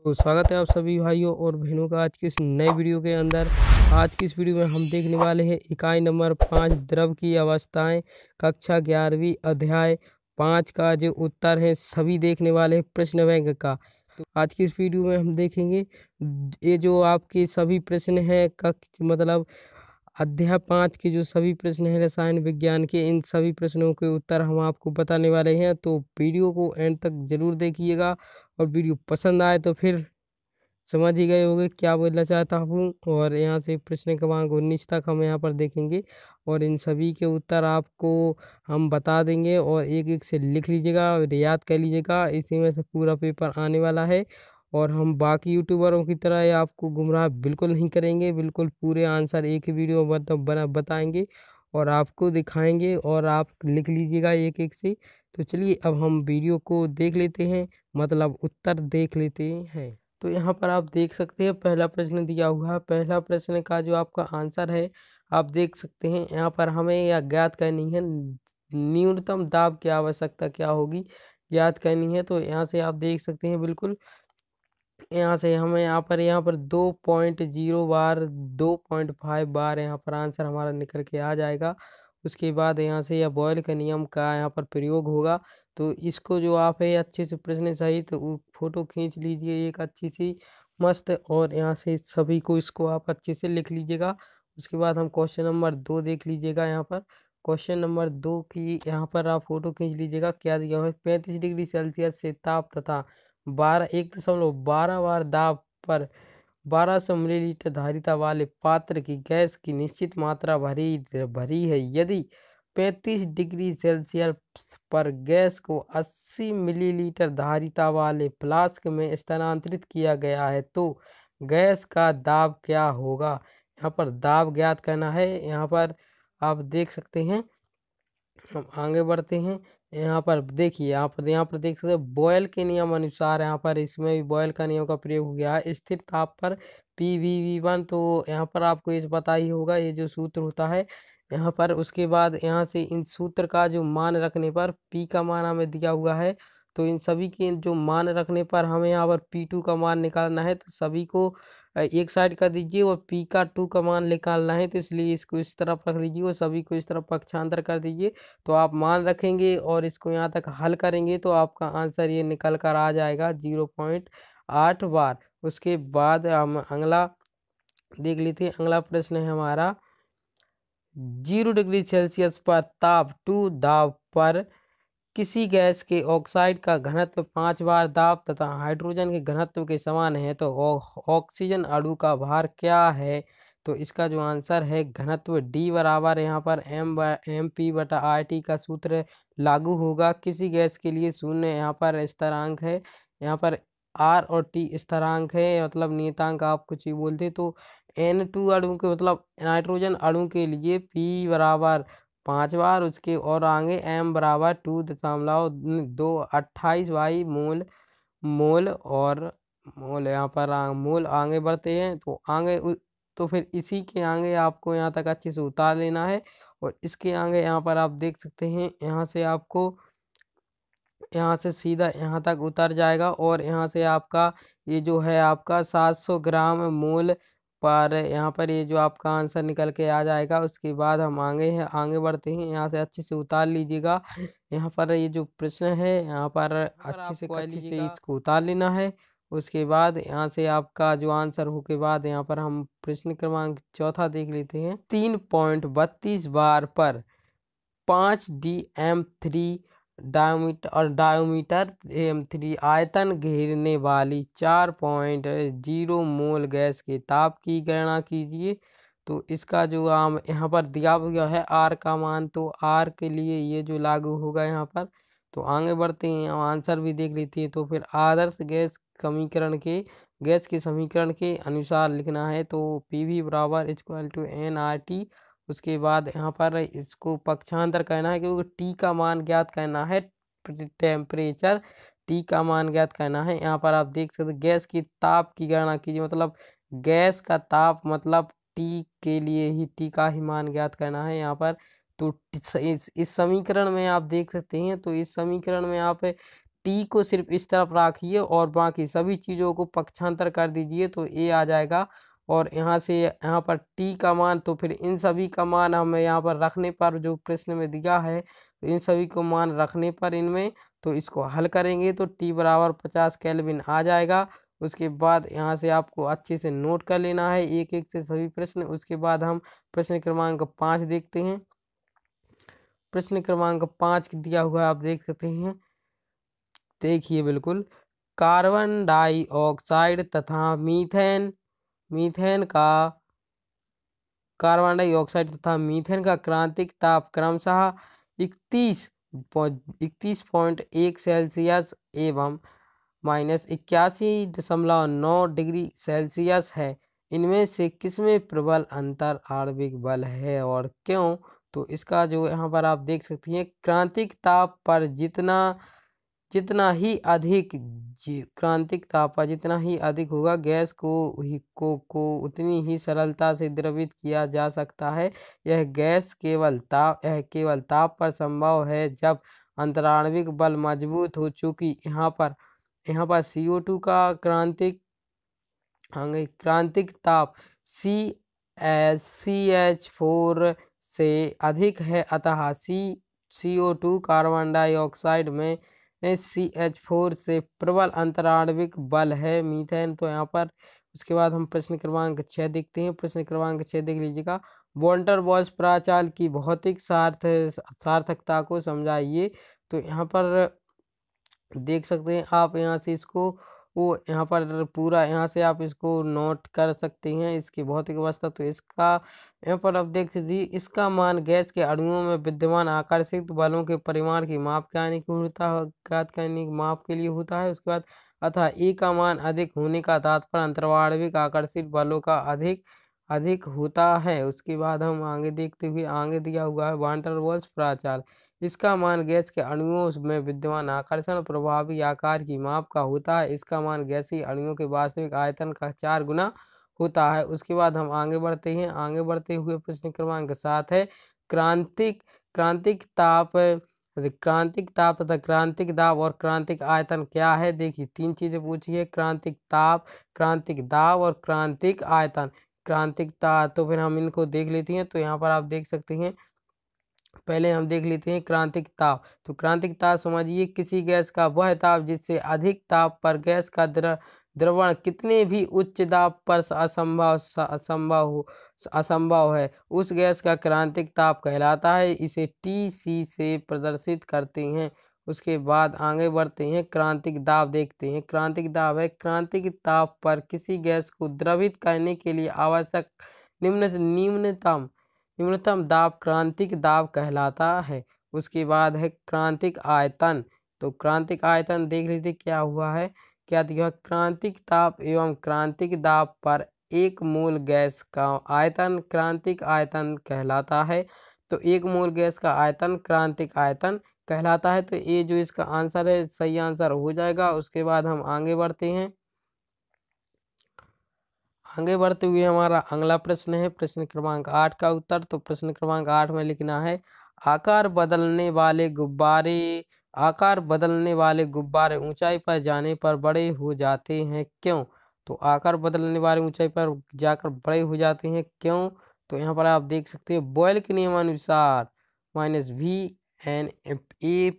तो स्वागत है आप सभी भाइयों और बहनों का आज की इस नए वीडियो के अंदर। आज की इस वीडियो में हम देखने वाले हैं इकाई नंबर 5 द्रव की अवस्थाएं, कक्षा 11वीं अध्याय 5 का जो उत्तर है सभी देखने वाले हैं प्रश्न बैंक का। तो आज की इस वीडियो में हम देखेंगे ये जो आपके सभी प्रश्न हैं मतलब अध्याय 5 के जो सभी प्रश्न हैं रसायन विज्ञान के, इन सभी प्रश्नों के उत्तर हम आपको बताने वाले हैं। तो वीडियो को एंड तक जरूर देखिएगा और वीडियो पसंद आए तो फिर समझ ही गए होंगे क्या बोलना चाहता हूँ। और यहाँ से प्रश्न क्रमांक 19 तक हम यहाँ पर देखेंगे और इन सभी के उत्तर आपको हम बता देंगे और एक एक से लिख लीजिएगा और याद कर लीजिएगा। इसी में से पूरा पेपर आने वाला है और हम बाकी यूट्यूबरों की तरह ये आपको गुमराह बिल्कुल नहीं करेंगे, बिल्कुल पूरे आंसर एक ही वीडियो में बताएंगे और आपको दिखाएंगे और आप लिख लीजिएगा एक एक से। तो चलिए अब हम वीडियो को देख लेते हैं, मतलब उत्तर देख लेते हैं। तो यहाँ पर आप देख सकते हैं पहला प्रश्न दिया हुआ है। पहला प्रश्न का जो आपका आंसर है आप देख सकते हैं यहाँ पर हमें यह ज्ञात करनी है न्यूनतम दाब की आवश्यकता क्या होगी, ज्ञात करनी है। तो यहाँ से आप देख सकते हैं बिल्कुल यहाँ से हमें यहाँ पर 2.0 बार 2.5 बार यहाँ पर आंसर हमारा निकल के आ जाएगा। उसके बाद यहाँ से यह बॉयल का नियम का यहाँ पर प्रयोग होगा। तो इसको जो आप है अच्छे से प्रश्न सहित फोटो खींच लीजिए एक अच्छी सी मस्त, और यहाँ से सभी को इसको आप अच्छे से लिख लीजिएगा। उसके बाद हम क्वेश्चन नंबर 2 देख लीजिएगा। यहाँ पर क्वेश्चन नंबर 2 की यहाँ पर आप फोटो खींच लीजिएगा। क्या दिया हुआ है 35 डिग्री सेल्सियस से ताप तथा 1.12 बार दाब पर 1200 मिलीलीटर धारिता वाले पात्र की गैस की निश्चित मात्रा भरी है। यदि 35 डिग्री सेल्सियस पर गैस को 80 मिलीलीटर धारिता वाले फ्लास्क में स्थानांतरित किया गया है तो गैस का दाब क्या होगा। यहाँ पर दाब ज्ञात करना है। यहाँ पर आप देख सकते हैं, हम आगे बढ़ते हैं। यहाँ पर देखिए यहाँ पर देख सकते हैं बॉयल के नियम अनुसार यहाँ पर इसमें भी बॉयल का नियम का प्रयोग हो गया है। स्थिर ताप पर PV1, तो यहाँ पर आपको इस पता ही होगा ये जो सूत्र होता है यहाँ पर। उसके बाद यहाँ से इन सूत्र का जो मान रखने पर P का मान हमें दिया हुआ है, तो इन सभी के जो मान रखने पर हमें यहाँ पर P2 का मान निकालना है। तो सभी को एक साइड कर दीजिए और P का 2 का मान निकालना है, तो इसलिए इसको इस तरफ रख दीजिए और सभी को इस तरफ पक्षांतर कर दीजिए। तो आप मान रखेंगे और इसको यहाँ तक हल करेंगे तो आपका आंसर ये निकल कर आ जाएगा 0.8 बार। उसके बाद हम अगला देख लेते हैं। अगला प्रश्न है हमारा 0 डिग्री सेल्सियस पर ताप 2 दाब पर किसी गैस के ऑक्साइड का घनत्व 5 बार दाब तथा हाइड्रोजन के घनत्व के समान है तो ऑक्सीजन अणु का भार क्या है। तो इसका जो आंसर है घनत्व D बराबर यहाँ पर MP/RT का सूत्र लागू होगा। किसी गैस के लिए शून्य यहाँ पर स्थिरांक है, यहाँ पर R और T स्थिरांक है, मतलब नियतांक आप कुछ ही बोलते। तो N2 अणु के मतलब नाइट्रोजन अणु के लिए P बराबर 5 बार, उसके और आगे M बराबर 2.228 बाई मोल और मोल यहाँ पर मोल। आगे बढ़ते हैं तो तो फिर इसी के आगे आपको यहाँ तक अच्छे से उतार लेना है और इसके आगे यहाँ पर आप देख सकते हैं यहाँ से आपको यहाँ से सीधा यहाँ तक उतर जाएगा और यहाँ से आपका ये जो है आपका 700 ग्राम मोल पर यहाँ पर ये जो आपका आंसर निकल के आ जाएगा। उसके बाद हम आगे बढ़ते हैं। यहाँ से अच्छे से उतार लीजिएगा। यहाँ पर ये जो प्रश्न है यहाँ पर अच्छे से इसको उतार लेना है। उसके बाद यहाँ से आपका जो आंसर हो के बाद यहाँ पर हम प्रश्न क्रमांक 4 देख लेते हैं। 3.32 बार पर 5dm3 डायोमीटर M3 आयतन घेरने वाली 4.0 मोल गैस के ताप की गणना कीजिए। तो इसका जो यहाँ पर दिया गया है R का मान, तो R के लिए ये जो लागू होगा यहाँ पर। तो आगे बढ़ते हैं, आंसर भी देख लेते हैं। तो फिर आदर्श गैस के समीकरण के अनुसार लिखना है। तो PV बराबर = nRT। उसके बाद यहाँ पर इसको पक्षांतर करना है क्योंकि T का मान ज्ञात करना है, टेम्परेचर T का मान ज्ञात करना है। यहाँ पर आप देख सकते गैस की ताप की गणना कीजिए, मतलब गैस का ताप मतलब T के लिए ही T का ही मान ज्ञात करना है यहाँ पर। तो इस समीकरण में आप देख सकते हैं, तो इस समीकरण में आप टी को सिर्फ इस तरफ रखिए और बाकी सभी चीज़ों को पक्षांतर कर दीजिए तो ए आ जाएगा। और यहाँ से यहाँ पर टी का मान, तो फिर इन सभी का मान हमें यहाँ पर रखने पर, जो प्रश्न में दिया है तो इन सभी को मान रखने पर इनमें, तो इसको हल करेंगे तो टी बराबर 50 केल्विन आ जाएगा। उसके बाद यहाँ से आपको अच्छे से नोट कर लेना है एक एक से सभी प्रश्न। उसके बाद हम प्रश्न क्रमांक 5 देखते हैं। प्रश्न क्रमांक 5 दिया हुआ है, आप देख सकते हैं। देखिए बिल्कुल, कार्बन डाइऑक्साइड तथा मीथेन मीथेन का कार्बन डाइऑक्साइड तथा मीथेन का क्रांतिक ताप क्रमशः 31.1 सेल्सियस एवं -81.9 डिग्री सेल्सियस है। इनमें से किसमें प्रबल अंतर आणविक बल है और क्यों? तो इसका जो यहाँ पर आप देख सकती हैं, क्रांतिक ताप पर जितना ही अधिक क्रांतिक ताप पर जितना ही अधिक होगा, गैस को उतनी ही सरलता से द्रवित किया जा सकता है। यह केवल ताप पर संभव है जब अंतराण्विक बल मजबूत हो। चूंकि यहाँ पर CO2 का क्रांतिक ताप CH4 से अधिक है, अतः CO2 कार्बन डाइऑक्साइड में CH4 से प्रबल अंतराण्विक बल है मीथेन। तो यहाँ पर उसके बाद हम प्रश्न क्रमांक 6 देखते हैं। प्रश्न क्रमांक 6 देख लीजिएगा, वॉन डर वाल्स प्राचाल की भौतिक सार्थकता को समझाइए। तो यहाँ पर देख सकते हैं आप, यहाँ से इसको यहाँ पर पूरा यहाँ से आप इसको नोट कर सकते हैं इसकी भौतिक अवस्था। तो इसका यहाँ पर आप देख लीजिए, इसका मान गैस के अणुओं में विद्यमान आकर्षित बलों के परिमाण की माप ज्ञात करने की माप के लिए होता है। उसके बाद अतः ए का मान अधिक होने का तात्पर्य अंतराण्विक आकर्षित बलों का अधिक होता है। उसके बाद हम आगे देखते हुए, आगे दिया हुआ है वॉन डर वाल्स प्राचाल। इसका मान गैस के अणुओं में विद्यमान आकर्षण प्रभावी आकार की माप का होता है। इसका मान गैसीय अणुओं के वास्तविक आयतन का 4 गुना होता है। उसके बाद हम आगे बढ़ते हैं। आगे बढ़ते हुए प्रश्न क्रमांक 7 है, क्रांतिक ताप तथा क्रांतिक दाब और क्रांतिक आयतन क्या है? देखिए 3 चीजें पूछी है, क्रांतिक ताप, क्रांतिक दाब और क्रांतिक आयतन। क्रांतिक ताप, तो फिर हम इनको देख लेते हैं। तो यहाँ पर आप देख सकते हैं, पहले हम देख लेते हैं क्रांतिक ताप। तो क्रांतिक ताप समझिए, किसी गैस का वह ताप जिससे अधिक ताप पर गैस का द्रवण कितने भी उच्च दाब पर असंभव है, उस गैस का क्रांतिक ताप कहलाता है। इसे TC से प्रदर्शित करते हैं। उसके बाद आगे बढ़ते हैं, क्रांतिक दाब देखते हैं। क्रांतिक दाब है, क्रांतिक ताप पर किसी गैस को द्रवित करने के लिए आवश्यक न्यूनतम दाब क्रांतिक दाब कहलाता है। उसके बाद है क्रांतिक आयतन। तो क्रांतिक आयतन देख लीजिए क्या हुआ है, क्या दिया, क्रांतिक ताप एवं क्रांतिक दाब पर 1 मोल गैस का आयतन क्रांतिक आयतन कहलाता है। तो 1 मोल गैस का आयतन क्रांतिक आयतन कहलाता है। तो ये जो इसका आंसर है, सही आंसर हो जाएगा। उसके बाद हम आगे बढ़ते हैं। आगे बढ़ते हुए हमारा अगला प्रश्न है प्रश्न क्रमांक 8 का उत्तर। तो प्रश्न क्रमांक 8 में लिखना है, आकार बदलने वाले गुब्बारे ऊंचाई पर जाने पर बड़े हो जाते हैं, क्यों? तो आकार बदलने वाले ऊंचाई पर जाकर बड़े हो जाते हैं, क्यों? तो यहाँ पर आप देख सकते हैं, बॉयल के नियमानुसार -VNA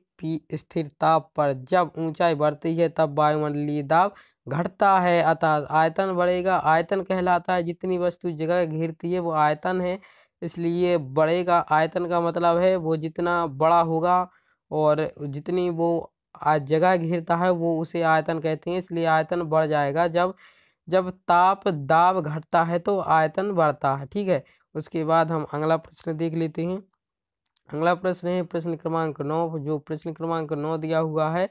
स्थिर ताप पर जब ऊंचाई बढ़ती है तब वायुमंडलीय दाब घटता है, अतः आयतन बढ़ेगा। आयतन कहलाता है जितनी वस्तु जगह घेरती है वो आयतन है, इसलिए बढ़ेगा। आयतन का मतलब है वो जितना बड़ा होगा और जितनी वो जगह घेरता है वो उसे आयतन कहते हैं, इसलिए आयतन बढ़ जाएगा। जब ताप दाब घटता है तो आयतन बढ़ता है, ठीक है। उसके बाद हम अगला प्रश्न देख लेते हैं। अगला प्रश्न है प्रश्न क्रमांक 9। जो प्रश्न क्रमांक 9 दिया हुआ है,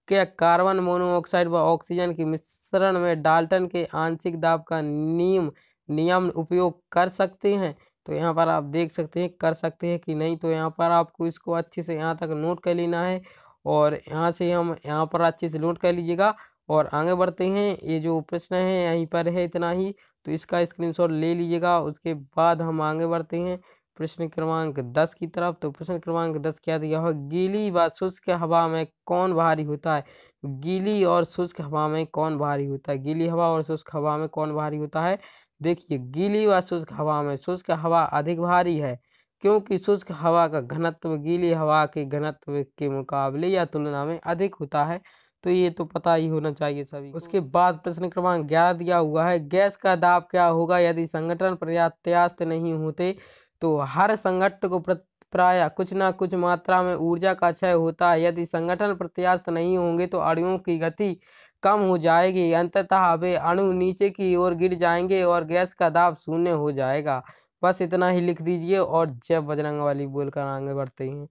क्या कार्बन मोनोऑक्साइड व ऑक्सीजन के मिश्रण में डाल्टन के आंशिक दाब का नियम उपयोग कर सकते हैं? तो यहाँ पर आप देख सकते हैं कर सकते हैं कि नहीं। तो यहाँ पर आपको इसको अच्छे से यहाँ तक नोट कर लेना है और यहाँ से हम यहाँ पर अच्छे से नोट कर लीजिएगा और आगे बढ़ते हैं। ये जो प्रश्न है यहीं पर है, इतना ही। तो इसका स्क्रीनशॉट ले लीजिएगा। उसके बाद हम आगे बढ़ते हैं। प्रश्न क्रमांक 10 की तरफ। तो प्रश्न क्रमांक 10 क्या दिया हो, गीली व शुष्क हवा में कौन भारी होता है। गीली और शुष्क हवा में कौन भारी होता है। गीली हवा और शुष्क हवा में कौन भारी होता है। देखिए, गीली व शुष्क हवा में शुष्क हवा अधिक भारी है, क्योंकि शुष्क हवा का घनत्व गीली हवा के घनत्व के मुकाबले या तुलना में अधिक होता है। तो ये तो पता ही होना चाहिए सभी को। उसके बाद प्रश्न क्रमांक 11 दिया हुआ है, गैस का दाब क्या होगा यदि संगठन पर्याप्त नहीं होते। तो हर संगठन को प्राय कुछ न कुछ मात्रा में ऊर्जा का क्षय होता है। यदि संगठन पर्याप्त नहीं होंगे तो अणुओं की गति कम हो जाएगी, अंततः वे अणु नीचे की ओर गिर जाएंगे और गैस का दाब शून्य हो जाएगा। बस इतना ही लिख दीजिए और जय बजरंगबली बोलकर आगे बढ़ते हैं।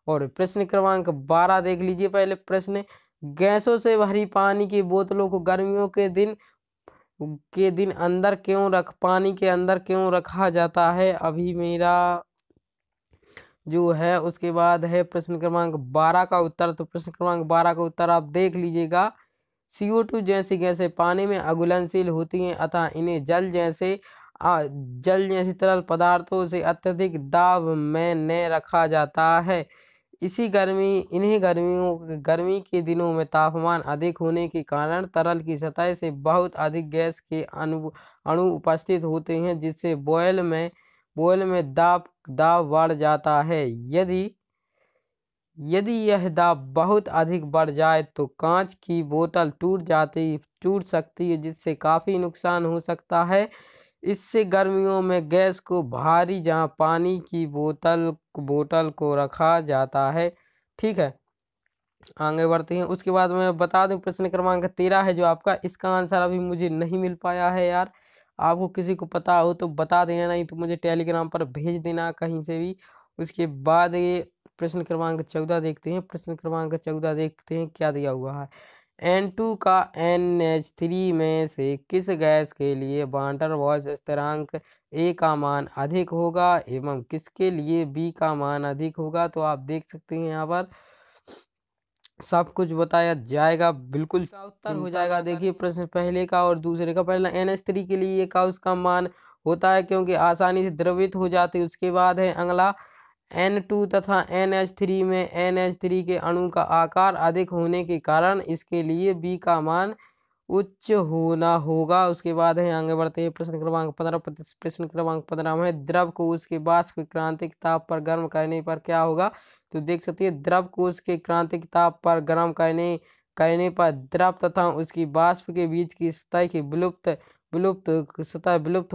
और प्रश्न क्रमांक 12 देख लीजिए। पहले प्रश्न, गैसों से भरी पानी की बोतलों को गर्मियों के दिन पानी के अंदर क्यों रखा जाता है। अभी मेरा जो है उसके बाद है प्रश्न क्रमांक 12 का उत्तर। तो प्रश्न क्रमांक 12 का उत्तर आप देख लीजिएगा। CO2 जैसी गैसें पानी में अघुलनशील होती हैं, अतः इन्हें जल जैसी तरल पदार्थों से अत्यधिक दाब में न रखा जाता है। इन्हें गर्मी के दिनों में तापमान अधिक होने के कारण तरल की सतह से बहुत अधिक गैस के अणु उपस्थित होते हैं, जिससे बॉयल में दाब बढ़ जाता है। यदि यह दाब बहुत अधिक बढ़ जाए तो कांच की बोतल टूट सकती है, जिससे काफ़ी नुकसान हो सकता है। इससे गर्मियों में गैस को भारी जहां पानी की बोतल को रखा जाता है। ठीक है, आगे बढ़ते हैं। उसके बाद मैं बता दूं प्रश्न क्रमांक 13 है जो आपका, इसका आंसर अभी मुझे नहीं मिल पाया है यार। आपको किसी को पता हो तो बता देना, नहीं तो मुझे टेलीग्राम पर भेज देना कहीं से भी। उसके बाद ये प्रश्न क्रमांक 14 देखते हैं। प्रश्न क्रमांक 14 देखते हैं क्या दिया हुआ है। N2 का NH3 में से किस गैस के लिए वान डेर वाल्स स्थिरांक A का मान अधिक होगा एवं किसके लिए B का मान अधिक होगा। तो आप देख सकते हैं यहाँ पर सब कुछ बताया जाएगा, बिल्कुल उत्तर हो जाएगा। देखिए प्रश्न पहले का और दूसरे का। पहला NH3 के लिए का उसका मान होता है क्योंकि आसानी से द्रवित हो जाती है। उसके बाद है अगला, N2 तथा NH3 में NH3 के अणु का आकार अधिक होने के कारण इसके लिए B का मान उच्च होना होगा। उसके बाद है आगे बढ़ते हैं प्रश्न क्रमांक 15। प्रश्न क्रमांक 15 में द्रव को उसके वाष्प क्रांतिक ताप पर गर्म करने पर क्या होगा। तो देख सकते हैं द्रव को उसके क्रांतिक ताप पर गर्म करने पर द्रव तथा उसकी वाष्प के बीच की सतह की विलुप्त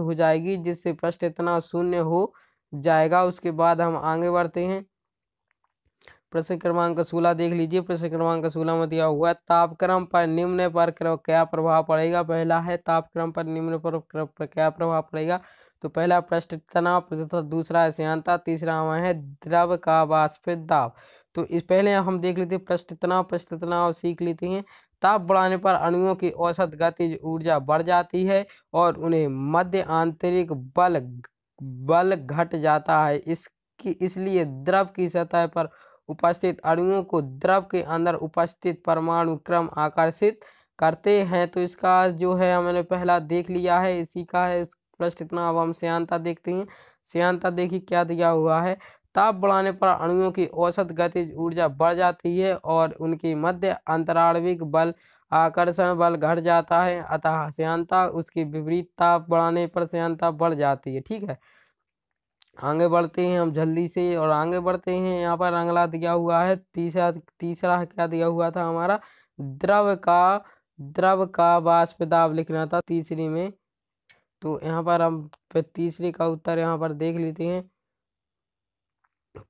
हो जाएगी, जिससे पृष्ठ तनाव शून्य हो जाएगा। उसके बाद हम आगे बढ़ते हैं। प्रश्न क्रमांक 16 देख लीजिए। प्रश्न क्रमांक 16 में दिया हुआ है, तापक्रम पर निम्न पर क्या प्रभाव पड़ेगा। पहला है तापक्रम पर निम्न पर क्या प्रभाव पड़ेगा। तो पहला पृष्ठ तनाव तथा दूसरा है श्यानता, तीसरा है द्रव का वाष्पित दाब। तो इस पहले हम देख लेते हैं पृष्ठ तनाव सीख लेते हैं। ताप बढ़ाने पर अणुओं की औसत गतिज ऊर्जा बढ़ जाती है और उन्हें मध्य आंतरिक बल घट जाता है। इसलिए द्रव की सतह पर उपस्थित अणुओं को द्रव के अंदर उपस्थित परमाणु क्रम आकर्षित करते हैं। तो इसका जो है मैंने पहला देख लिया है, इसी का है पृष्ठ तनाव। अब हम श्यानता देखते हैं। श्यानता देखिए क्या दिया हुआ है, ताप बढ़ाने पर अणुओं की औसत गतिज ऊर्जा बढ़ जाती है और उनकी मध्य अंतराणविक बल आकर्षण बल घट जाता है, अतः श्यानता उसके विपरीत ताप बढ़ाने पर श्यानता बढ़ जाती है। ठीक है, आगे बढ़ते हैं हम जल्दी से और आगे बढ़ते हैं। यहाँ पर अगला दिया हुआ है तीसरा क्या दिया हुआ था हमारा, द्रव का वाष्प दाब लिखना था तीसरी में। तो यहाँ पर हम तीसरे का उत्तर यहाँ पर देख लेते हैं।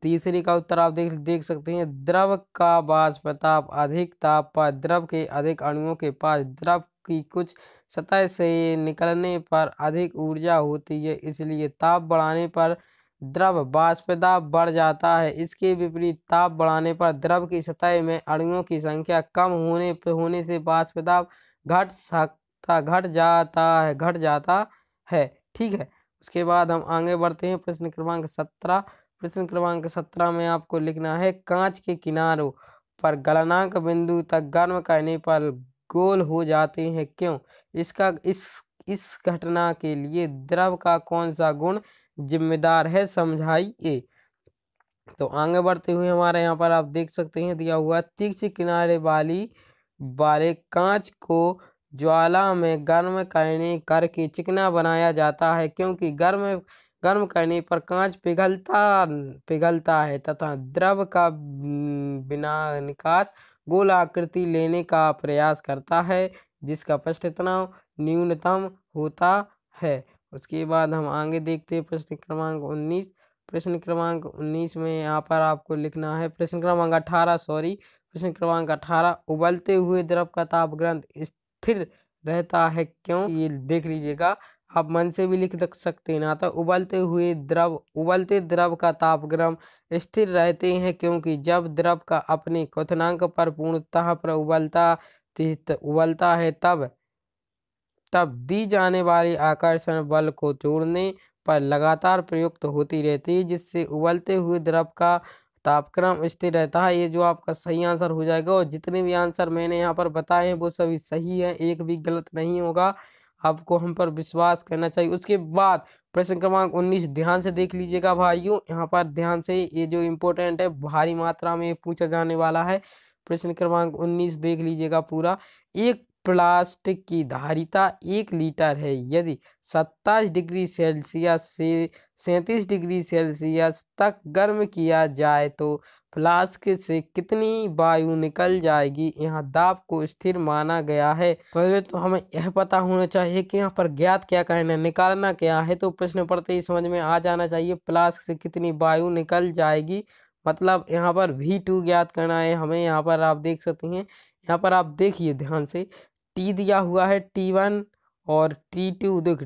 तीसरे का उत्तर आप देख सकते हैं, द्रव का वाष्प ताप अधिक ताप पर द्रव के अधिक अणुओं के पास द्रव की कुछ सतह से निकलने पर अधिक ऊर्जा होती है, इसलिए ताप बढ़ाने पर द्रव वाष्प दाब बढ़ जाता है। इसके विपरीत ताप बढ़ाने पर द्रव की सतह में अणुओं की संख्या कम होने से वाष्प दाब घट जाता है। ठीक है, उसके बाद हम आगे बढ़ते हैं प्रश्न क्रमांक 17। प्रश्न क्रमांक 17 में आपको लिखना है, कांच के किनारों पर गलनांक बिंदु तक गर्म करने पर गोल हो जाते हैं, क्यों। इस घटना के लिए द्रव का कौन सा गुण जिम्मेदार है, समझाइए। तो आगे बढ़ते हुए हमारे यहाँ पर आप देख सकते हैं दिया हुआ तीक्ष्ण किनारे वाले कांच को ज्वाला में गर्म करने करके चिकना बनाया जाता है, क्योंकि गर्म करने पर कांच पिघलता है तथा द्रव का बिना निकास गोल आकृति लेने का प्रयास करता है, जिसका पृष्ठ तनाव न्यूनतम होता है। उसके बाद हम आगे देखते हैं प्रश्न क्रमांक 19। प्रश्न क्रमांक 19 में यहाँ पर आपको लिखना है प्रश्न क्रमांक 18 प्रश्न क्रमांक 18 उबलते हुए द्रव का ताप ग्रंथ स्थिर रहता है क्यों? ये देख लीजिएगा, आप मन से भी लिख सकते हैं ना। तो उबलते द्रव का तापक्रम स्थिर रहते हैं क्योंकि जब द्रव का अपने क्वथनांक पर पूर्णतः पर उबलता है तब दी जाने वाली आकर्षण बल को जोड़ने पर लगातार प्रयुक्त होती रहती है, जिससे उबलते हुए द्रव का तापक्रम स्थिर रहता है। ये जो आपका सही आंसर हो जाएगा। और जितने भी आंसर मैंने यहाँ पर बताए हैं वो सभी सही हैं, एक भी गलत नहीं होगा। आपको हम पर विश्वास करना चाहिए। उसके बाद प्रश्न क्रमांक 19 ध्यान से देख लीजिएगा भाइयों, यहाँ पर ध्यान से, ये जो इम्पोर्टेंट है, भारी मात्रा में पूछा जाने वाला है। प्रश्न क्रमांक 19 देख लीजिएगा पूरा। एक प्लास्टिक की धारिता 1 लीटर है। यदि 27 डिग्री सेल्सियस से 37 डिग्री सेल्सियस तक गर्म किया जाए तो फ्लास्क से कितनी वायु निकल जाएगी? यहाँ दाब को स्थिर माना गया है। पहले तो हमें यह पता होना चाहिए कि यहाँ पर ज्ञात क्या करना है, निकालना क्या है। तो प्रश्न पढ़ते ही समझ में आ जाना चाहिए फ्लास्क से कितनी वायु निकल जाएगी, मतलब यहाँ पर V2 ज्ञात करना है हमें। यहाँ पर आप देख सकते हैं, यहाँ पर आप देखिए ध्यान से, T दिया हुआ है T1 और T2। देखो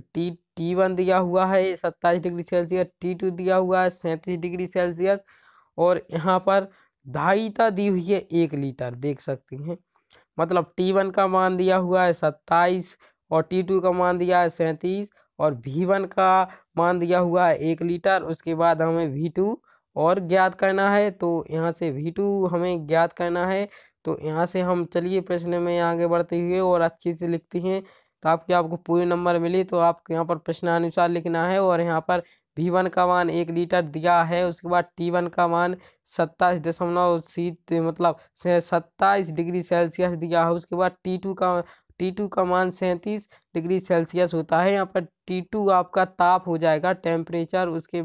T1 दिया हुआ है 27 डिग्री सेल्सियस, T2 दिया हुआ है 37 डिग्री सेल्सियस, और यहाँ पर धारिता दी हुई है 1 लीटर। देख सकते हैं, मतलब T1 का मान दिया हुआ है 27 और T2 का मान दिया है 37 और V1 का मान दिया हुआ है 1 लीटर। उसके बाद हमें V2 और ज्ञात करना है। तो यहाँ से V2 हमें ज्ञात करना है। तो यहाँ से हम चलिए प्रश्न में आगे बढ़ते हुए और अच्छे से लिखते हैं ताकि आपको पूरे नंबर मिले। तो आपको यहाँ पर प्रश्नानुसार लिखना है। और यहाँ पर V1 का मान 1 लीटर दिया है। उसके बाद T1 का मान 27 मतलब 27 डिग्री सेल्सियस दिया है। उसके बाद T2 का मान 37 डिग्री सेल्सियस होता है। यहाँ पर T2 आपका ताप हो जाएगा, टेम्परेचर। उसके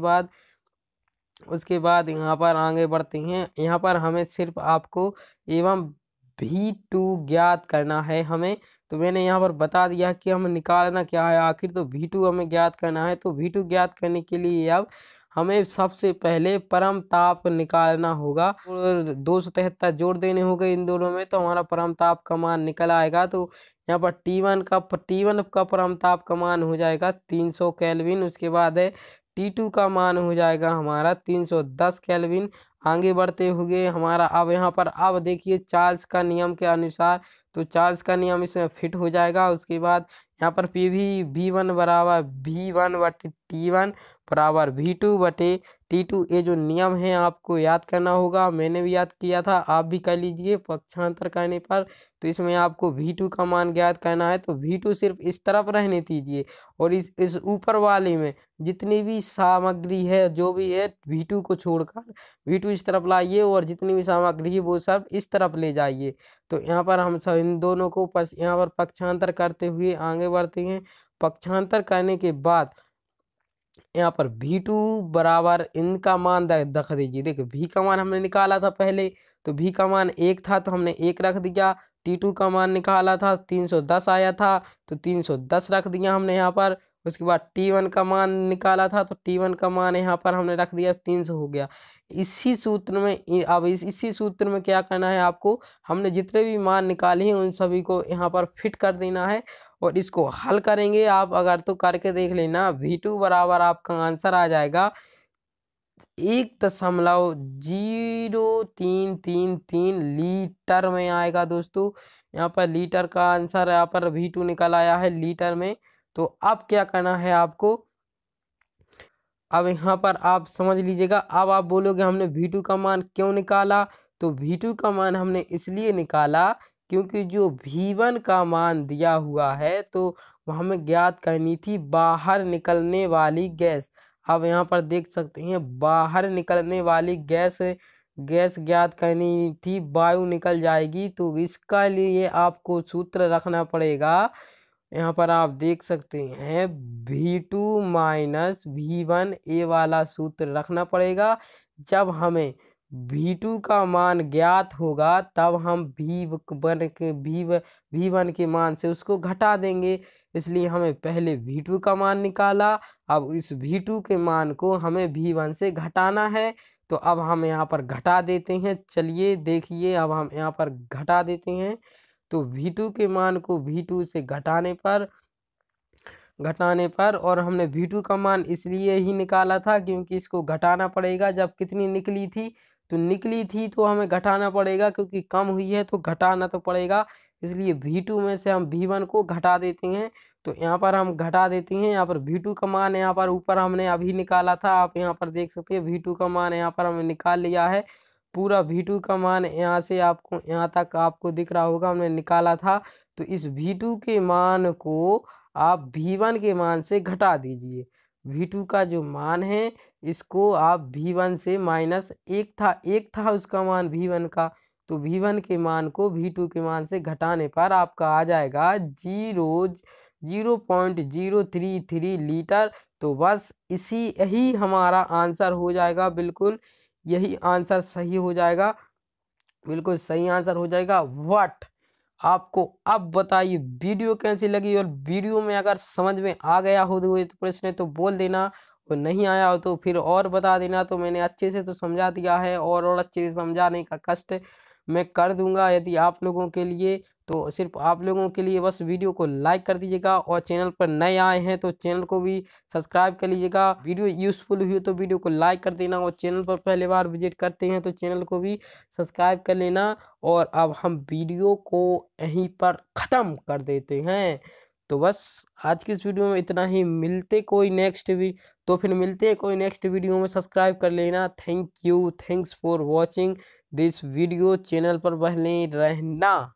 बाद यहाँ पर आगे बढ़ते हैं। यहाँ पर हमें सिर्फ आपको एवं V2 ज्ञात करना है हमें। तो मैंने यहाँ पर बता दिया कि हमें निकालना क्या है आखिर। तो V2 हमें ज्ञात करना है। तो V2 ज्ञात करने के लिए अब हमें सबसे पहले परम ताप निकालना होगा और 273 जोड़ देने होंगे इन दोनों में, तो हमारा परम ताप का मान निकल आएगा। तो यहाँ पर T1 का परम ताप का मान हो जाएगा 300 केल्विन। उसके बाद है T2 का मान हो जाएगा हमारा 310 केल्विन। आगे बढ़ते हुए हमारा अब यहाँ पर अब देखिए चार्ल्स का नियम के अनुसार, तो चार्ल्स का नियम इसमें फिट हो जाएगा। उसके बाद यहाँ पर V1 बराबर V1 बटे T1 बराबर V2 बटे T2। ये जो नियम है आपको याद करना होगा, मैंने भी याद किया था, आप भी कर लीजिए पक्षांतर करने पर। तो इसमें आपको V2 का मान ज्ञात करना है। तो V2 सिर्फ इस तरफ रहने दीजिए और इस ऊपर वाले में जितनी भी सामग्री है, जो भी है, V2 को छोड़कर V2 इस तरफ लाइए और जितनी भी सामग्री है वो सब इस तरफ ले जाइए। तो यहाँ पर हम सब इन दोनों को यहाँ पर पक्षांतर करते हुए आगे बढ़ते हैं। पक्षांतर करने के बाद यहाँ पर V2 बराबर इनका मान रख दीजिए। देखिए V का मान हमने निकाला था पहले, तो V का मान 1 था तो हमने 1 रख दिया। T2 का मान निकाला था 310 आया था तो 310 रख दिया हमने यहाँ पर। उसके बाद T1 का मान निकाला था तो T1 का मान यहाँ पर हमने रख दिया 300 हो गया। इसी सूत्र में अब इसी सूत्र में क्या करना है आपको, हमने जितने भी मान निकाले हैं उन सभी को यहाँ पर फिट कर देना है और इसको हल करेंगे आप अगर, तो करके देख लेना। V2 बराबर आपका आंसर आ जाएगा 1.0333 लीटर में आएगा दोस्तों। यहाँ पर लीटर का आंसर यहाँ पर V2 निकल आया है लीटर में। तो अब क्या करना है आपको, अब यहाँ पर आप समझ लीजिएगा। अब आप बोलोगे हमने V2 का मान क्यों निकाला, तो V2 का मान हमने इसलिए निकाला क्योंकि जो V1 का मान दिया हुआ है तो वह हमें ज्ञात करनी थी बाहर निकलने वाली गैस। अब यहाँ पर देख सकते हैं बाहर निकलने वाली गैस ज्ञात करनी थी, वायु निकल जाएगी। तो इसका लिए आपको सूत्र रखना पड़ेगा। यहाँ पर आप देख सकते हैं V2 माइनस V1 ये वाला सूत्र रखना पड़ेगा। जब हमें V2 का मान ज्ञात होगा तब हम V1 के मान से उसको घटा देंगे। इसलिए हमें पहले V2 का मान निकाला, अब इस V2 के मान को हमें V1 से घटाना है। तो अब हम यहाँ पर घटा देते हैं। चलिए देखिए, अब हम यहाँ पर घटा देते हैं। तो V2 के मान को V2 से घटाने पर और हमने V2 का मान इसलिए ही निकाला था क्योंकि इसको घटाना पड़ेगा। जब कितनी निकली थी तो हमें घटाना पड़ेगा, क्योंकि कम हुई है तो घटाना तो पड़ेगा। इसलिए V2 में से हम V1 को घटा देते हैं। तो यहाँ पर हम घटा देते हैं। यहाँ पर V2 का मान यहाँ पर ऊपर हमने अभी निकाला था, आप यहाँ पर देख सकते हैं V2 का मान यहाँ पर हमने निकाल लिया है। पूरा V2 का मान यहाँ से आपको यहाँ तक आपको दिख रहा होगा, हमने निकाला था। तो इस V2 के मान को आप V1 के मान से घटा दीजिए। V2 का जो मान है इसको आप V1 से माइनस एक था उसका मान V1 का। तो V1 के मान को V2 के मान से घटाने पर आपका आ जाएगा 0.033 लीटर। तो बस यही हमारा आंसर हो जाएगा। बिल्कुल यही आंसर सही हो जाएगा, बिल्कुल सही आंसर हो जाएगा। व्हाट आपको अब बताइए वीडियो कैसी लगी, और वीडियो में अगर समझ में आ गया हो तो प्रश्न तो बोल देना, और नहीं आया हो तो फिर और बता देना। तो मैंने अच्छे से तो समझा दिया है, और अच्छे से समझाने का कष्ट मैं कर दूंगा। यदि आप लोगों के लिए, तो सिर्फ आप लोगों के लिए बस वीडियो को लाइक कर दीजिएगा, और चैनल पर नए आए हैं तो चैनल को भी सब्सक्राइब कर लीजिएगा। वीडियो यूज़फुल हुई तो वीडियो को लाइक कर देना, और चैनल पर पहली बार विजिट करते हैं तो चैनल को भी सब्सक्राइब कर लेना। और अब हम वीडियो को यहीं पर ख़त्म कर देते हैं। तो बस आज की इस वीडियो में इतना ही। मिलते हैं कोई नेक्स्ट वीडियो में। सब्सक्राइब कर लेना। Thank you, thanks for watching this video. Channel पर बने रहना।